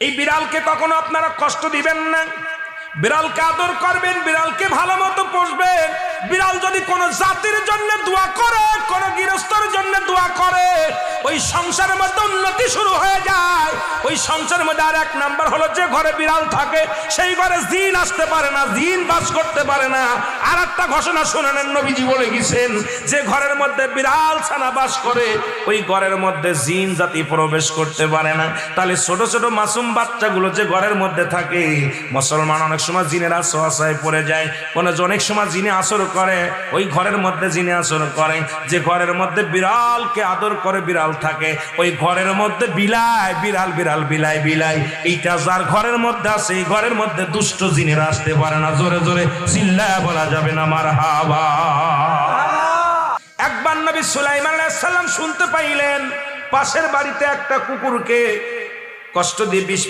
এই বিড়ালকে কখনো আপনারা কষ্ট দিবেন না, বিড়ালকে আদর করবেন, বিড়ালকে ভালো মতো পুষবেন। বিড়াল যদি কোনো জাতির জন্য দোয়া করে, কোন গৃহস্থর জন্য দোয়া করে, ওই সংসারের মধ্যে উন্নতি শুরু হয়ে যায়। ওই সংসারের মধ্যে আর এক নাম্বার হলো, যে ঘরে বিড়াল থাকে সেই ঘরে জিন আসতে পারে না, জিন বাস করতে পারে না। আর একটা ঘোষণা শুনেন, নবীজি বলে গেছেন, যে ঘরের মধ্যে বিড়াল ছানা বাস করে ওই ঘরের মধ্যে জিন জাতি প্রবেশ করতে পারে না। তাহলে ছোট ছোট মাসুম বাচ্চাগুলো যে ঘরের মধ্যে থাকে, মুসলমান অনেক সময় জিনের আশ্রয় পড়ে যায়, অনেক সময় জিনে আসর করে, ওই ঘরের মধ্যে জিনে আসর করে। যে ঘরের মধ্যে বিড়ালকে আদর করে বিড়াল থাকে, ওই ঘরের মধ্যে বিলাই বিড়াল বিড়াল বিলাই বিলাই, এইটা যার ঘরের মধ্যে আছে, এই ঘরের মধ্যে দুষ্ট জিনেরা আসতে পারে না। জোরে জোরে চিল্লায় বলা যাবে না মারহাবা। একবার নবী সুলাইমান আলাইহিস সালাম শুনতে পাইলেন, পাশের বাড়িতে একটা কুকুরকে কষ্ট দিয়ে বিষ